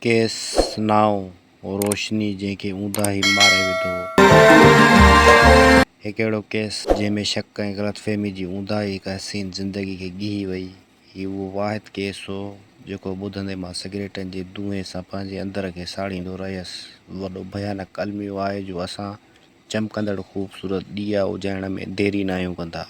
Case नाव रोशनी जंहिंखे ऊंधा ई मारे विधो। हिकु अहिड़ो केस जंहिंमें शक ऐं ग़लतफ़हमी जी ऊंधा ई हिकु हसीन ज़िंदगी खे गिही वई। हीउ उहो वाहिद केस हो जेको ॿुधंदे मां सिगरेटनि जे धुएं सां पंहिंजे अंदर खे साड़ींदो रहियसि। वॾो भयानक अलमियो आहे जो असां चमकंदड़ ख़ूबसूरत ॾीआ उजाइण में देरी न आहियूं कंदा।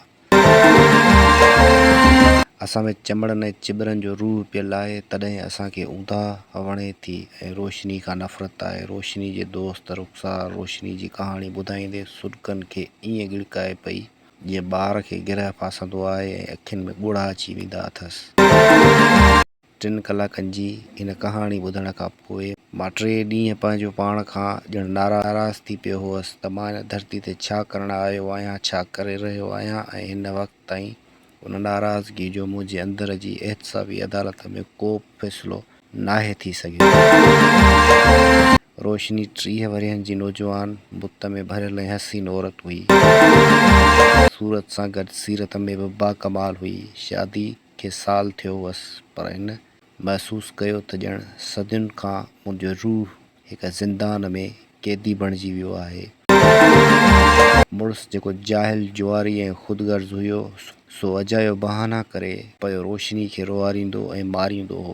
असां में चमड़नि ऐं चिॿरनि जो रूह पियल आहे, तॾहिं असांखे ऊंधा वणे थी ऐं रोशनी खां नफ़रत आहे। रोशनी जे दोस्त रुख़सार रोशनी जी कहाणी ॿुधाईंदे सुॾकनि खे ईअं गिड़काए पई जीअं ॿार खे गिरह फासंदो आहे ऐं अखियुनि में ॻोढ़ा अची वेंदा अथसि। 3 कलाकनि जी इन कहाणी ॿुधण खां पोइ मां 3 ॾींहं पंहिंजो पाण खां ॼण नाराज़ थी पियो हुअसि त मां हिन धरती ते छा करणु आयो आहियां, छा करे रहियो आहियां ऐं हिन वक़्त ताईं उन नाराज़गी जो मुंहिंजे अंदर जी एहतिसाबी अदालत में को बि फ़ैसिलो नाहे थी सघियो। रोशनी 30 वरियनि जी नौजवान, बुत में भरियल ऐं हसीन औरत हुई। सूरत सां गॾु सीरत में बि बाकमाल हुई। शादी खे साल थियो हुअसि, पर हिन महसूसु कयो त ॼण सदियुनि खां मुंहिंजो रूह हिकु ज़िंदान में क़ैदी बणिजी वियो आहे। मुड़ुसु जेको जाहिल, जुआरी ऐं ख़ुदगर्ज़ हुयो, सो अजायो बहाना करे पियो रोशनी खे रोआरींदो ऐं मारींदो हो।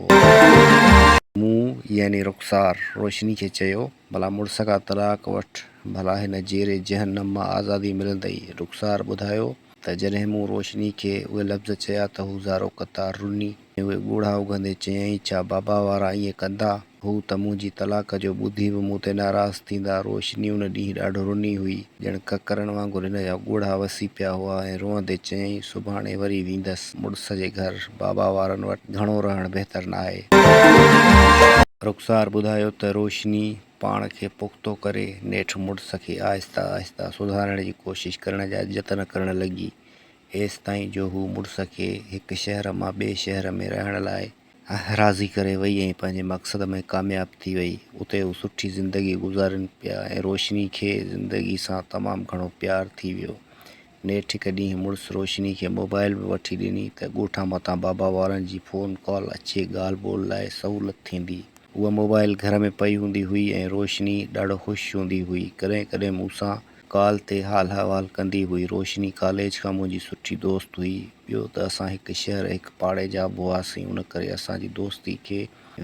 मूं यानी रुख़सार रोशनी खे चयो, भला मुड़ुस खां तलाक वठि, भला हिन जेरे जहन्नम मां आज़ादी मिलंदई। रुख़सार ॿुधायो त जॾहिं मूं रोशनी खे उहे लफ़्ज़ चया त हू ज़ारो क़तार रुनी ऐं उहे ॻोढ़ा उगंदे चयईं, छा बाबा वारा ईअं कंदा? हू त मुंहिंजी तलाक जो ॿुधी बि मूं ते नाराज़ थींदा। रोशनी उन ॾींहुं ॾाढो रुनी हुई, ॼण ककरनि वांगुरु हिन जा ॻोढ़ा वसी पिया हुआ ऐं रोअंदे चयईं, सुभाणे वरी वेंदसि मुड़ुस जे घर। बाबा वारनि वटि घणो रहणु बहितर न आहे। रुख़सार ॿुधायो त रोशनी पाण खे पुख़्तो करे नेठि मुड़ुस खे आहिस्ता आहिस्ता सुधारण जी कोशिशि करण जा जतन करणु लॻी, हेसि ताईं जो हू मुड़ुस खे हिकु शहर मां ॿिए शहर में रहण लाइ राज़ी करे वई ऐं पंहिंजे मक़सद में कामयाब थी वई। उते हू सुठी ज़िंदगी गुज़ारनि पिया ऐं रोशनी खे ज़िंदगी सां तमामु घणो प्यारु थी वियो। नेठि हिकु ॾींहुं मुड़ुस रोशनी खे मोबाइल बि वठी ॾिनी त ॻोठां मथां बाबा वारनि जी फ़ोन कॉल अचे, ॻाल्हि ॿोल लाइ सहूलियत थींदी। उहा मोबाइल घर में पई हूंदी हुई ऐं रोशनी ॾाढो ख़ुशि हूंदी हुई। कॾहिं कॾहिं मूंसां कॉल ते हाल अहिवाल कंदी हुई। रोशनी कॉलेज खां मुंहिंजी सुठी दोस्त हुई। ॿियो त असां हिकु शहर हिकु पाड़े जा बि हुआसीं, उन करे असांजी दोस्ती खे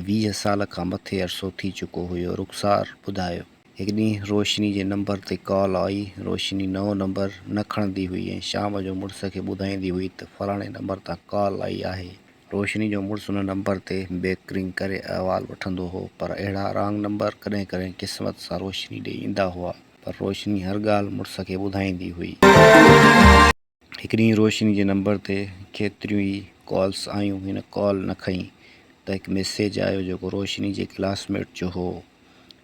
20 साल खां मथे अरिसो थी चुको हुयो। रुख़सार ॿुधायो, हिकु ॾींहुं रोशनी जे नंबर ते कॉल आई। रोशनी नओं नंबर न खणंदी हुई ऐं शाम जो मुड़ुस खे ॿुधाईंदी हुई त फलाणे नंबर तां कॉल आई आहे। रोशनी जो मुड़ुसु उन नंबर ते बेकरिंग करे अहिवाल वठंदो हो, पर अहिड़ा रॉन्ग नंबर कॾहिं कॾहिं क़िस्मत सां रोशनी ॾे ईंदा हुआ, पर रोशनी हर ॻाल्हि मुड़ुस खे ॿुधाईंदी हुई। हिकु ॾींहुं रोशनी जे नंबर ते केतिरियूं ई कॉल्स आयूं, हिन कॉल न खईं त हिकु मैसेज आयो जेको रोशनी जे क्लासमेट जो हो।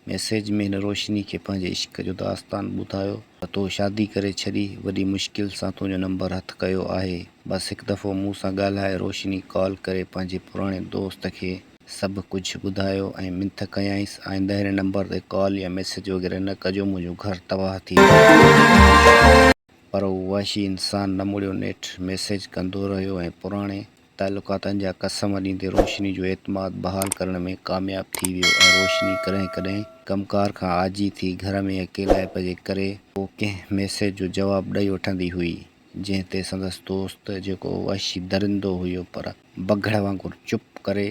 मैसेज में हिन रोशनी खे पंहिंजे इश्क़ जो दास्तान ॿुधायो त तो शादी करे छॾी, वॾी मुश्किल सां तुंहिंजो नंबर हथु कयो आहे। बसि हिकु दफ़ो मूं सां ॻाल्हाए। रोशनी कॉल करे पंहिंजे पुराणे दोस्त खे सभु कुझु ॿुधायो ऐं मिंथ कयाईंसि, आईंदा हिन नंबर ते कॉल या मैसेज वग़ैरह न कजो, मुंहिंजो घरु तबाह थी वियो। पर उहो वहशी इंसान न मुड़ियो। नेठि मैसेज कंदो रहियो ऐं पुराणे तालुकातनि जा कसम ॾींदे रोशनी जो एतमाद बहाल करण में कामयाब थी वियो ऐं रोशनी कॾहिं कॾहिं कमकार खां आजी थी घर में अकेलाइप जे करे पोइ कंहिं मैसेज जो जवाबु ॾेई वठंदी हुई, जंहिं ते संदसि दोस्त जेको वहशी दरिंदो हुयो पर बघड़ वांगुरु चुप करे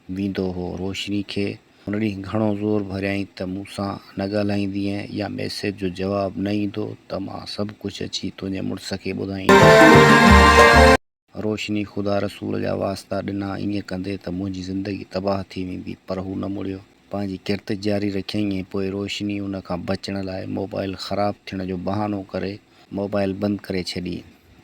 वेंदो हो, रोशनी खे हुन ॾींहुं घणो ज़ोर भरियाईं त मूंसां न ॻाल्हाईंदीअं या मैसेज जो जवाबु न ईंदो त मां सभु कुझु अची तुंहिंजे मुड़ुस खे ॿुधाईंदसि। रोशनी ख़ुदा रसूल जा वास्ता ॾिना, ईअं कंदे त मुंहिंजी ज़िंदगी तबाह थी वेंदी, पर हू न मुड़ियो। पंहिंजी किरत जारी रखियईं ऐं पोइ रोशनी उन खां बचण लाइ मोबाइल ख़राबु थियण जो बहानो करे मोबाइल बंदि करे छॾी।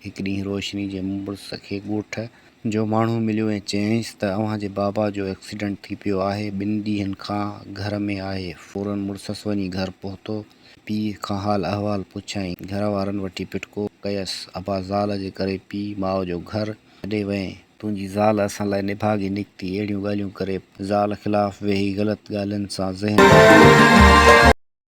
हिकु ॾींहुं रोशनी जे मुड़ुस खे ॻोठ जो माण्हू मिलियो ऐं चयईंसि त अव्हांजे बाबा जो एक्सीडेंट थी पियो आहे, 2 ॾींहंनि खां घर में आहे। फौरन मुड़ुस वञी घर पहुतो, पीउ खां हाल अहिवाल पुछियईं। घर वारनि वठी पिटको कयसि, अबा ज़ाल जे करे पीउ माउ जो घरु छॾे वएं, तुंहिंजी ज़ाल असां लाइ निभागी निकिती। अहिड़ियूं ॻाल्हियूं करे ज़ाल ख़िलाफ़ु वेही ग़लति ॻाल्हियुनि सां ज़हन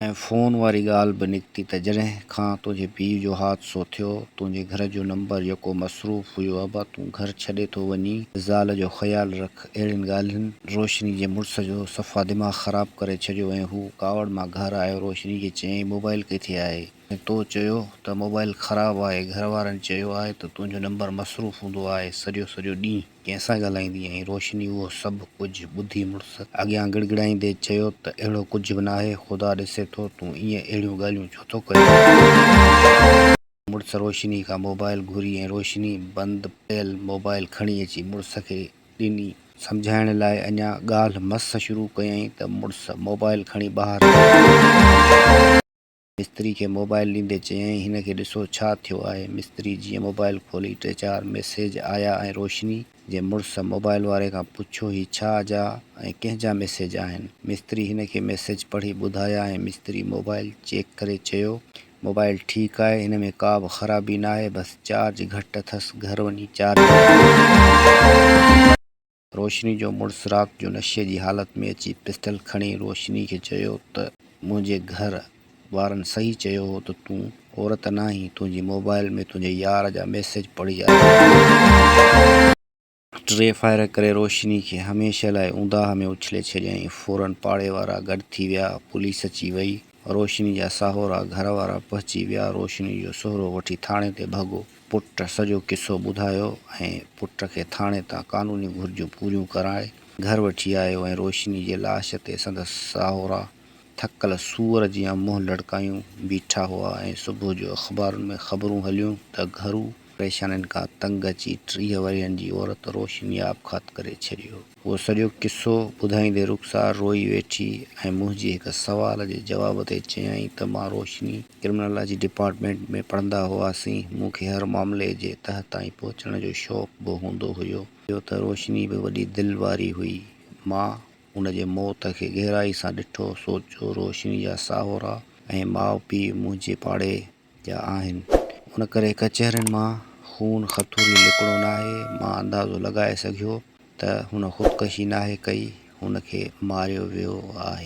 ऐं फ़ोन वारी ॻाल्हि बि निकिती त जॾहिं खां तुंहिंजे पीउ जो हादसो थियो, तुंहिंजे घर जो नंबर जेको मसरूफ़ हुयो, अबा तूं घर छॾे थो वञी, ज़ाल जो ख़्यालु रख। अहिड़ियुनि ॻाल्हियुनि रोशनी जे मुड़ुस जो सफ़ा दिमाग़ ख़राबु करे छॾियो ऐं हू कावड़ मां घर आयो। रोशनी खे चयईं, मोबाइल किथे आहे? तो चयो त मोबाइल ख़राबु आहे। घर वारनि चयो आहे त तुंहिंजो नंबर मसरूफ़ हूंदो आहे। सॼो ॾींहुं कंहिंसां ॻाल्हाईंदी आहीं? रोशनी उहो सभु कुझु ॿुधी मुड़ुस अॻियां गिड़गिड़ाईंदे चयो त अहिड़ो कुझु बि नाहे, ख़ुदा ॾिसे थो तूं ईअं अहिड़ियूं ॻाल्हियूं छो थो करीं। मुड़ुस रोशनी खां मोबाइल घुरी ऐं रोशनी बंदि पियल मोबाइल खणी अची मुड़ुस खे ॾिनी। सम्झाइण लाइ अञा ॻाल्हि मस शुरू कयईं त मुड़ुस मोबाइल खणी ॿाहिरि मिस्त्री खे मोबाइल ॾींदे चयईं, हिन खे ॾिसो छा थियो आहे। मिस्त्री जीअं मोबाइल खोली 3-4 मैसेज आया ऐं रोशनी जे मुड़ुस मोबाइल वारे खां पुछियो, ही छा जा ऐं कंहिंजा मैसेज आहिनि? मिस्त्री हिन खे मैसेज पढ़ी ॿुधाया ऐं मिस्त्री मोबाइल चेक करे चयो, मोबाइल ठीकु आहे, हिन में का बि ख़राबी न आहे, बसि चार्ज घटि अथसि, घर वञी चार्ज। रोशनी जो मुड़ुस राति जो नशे जी हालत में अची पिस्टल खणी रोशनी खे चयो त मुंहिंजे घर वारनि सही चयो हो त तूं औरत न आहीं। तुंहिंजी मोबाइल में तुंहिंजे यार जा मैसेज पढ़ी आया। 3 फायर करे रोशनी खे हमेशह लाइ ऊंदाह में उछले छॾियईं। फौरन पाड़े वारा गॾु थी विया। पुलिस अची वई। रोशनी जा साहुरा घर वारा पहुची विया। रोशनी जो सहुरो वठी थाणे ते भॻो। पुट सॼो किसो ॿुधायो ऐं पुट खे थाणे तां कानूनी घुर्जूं पूरियूं कराए घर वठी आयो ऐं रोशनी जे लाश ते संदसि साहुरा थकल सूअर जीअं मुंहुं लड़कायूं बीठा हुआ ऐं सुबुह जो अख़बारुनि में ख़बरूं हलियूं त घरू परेशानियुनि खां तंग अची 30 वरियनि जी औरत रोशनी आपघात करे छॾियो। उहो सॼो किसो ॿुधाईंदे रुख़सार रोई वेठी ऐं मुंहिंजे हिक सवाल जे जवाब ते चयईं त मां रोशनी क्रिमिनोलॉजी डिपार्टमेंट में पढ़ंदा हुआसीं। मूंखे हर मामले जे तह ताईं पहुचण जो शौक़ु बि हूंदो हुयो। ॿियो त रोशनी बि वॾी दिलि वारी हुई। मां उन जे मौत खे गहराई सां ॾिठो। सोचियो रोशनी जा साहुरा ऐं माउ पीउ मुंहिंजे पाड़े जा आहिनि, उन करे कचहरियुनि मां खून ख़तूरी लिकिड़ो नाहे। मां अंदाज़ो लॻाए सघियो त हुन ख़ुदकशी नाहे कई, हुन खे मारियो वियो आहे।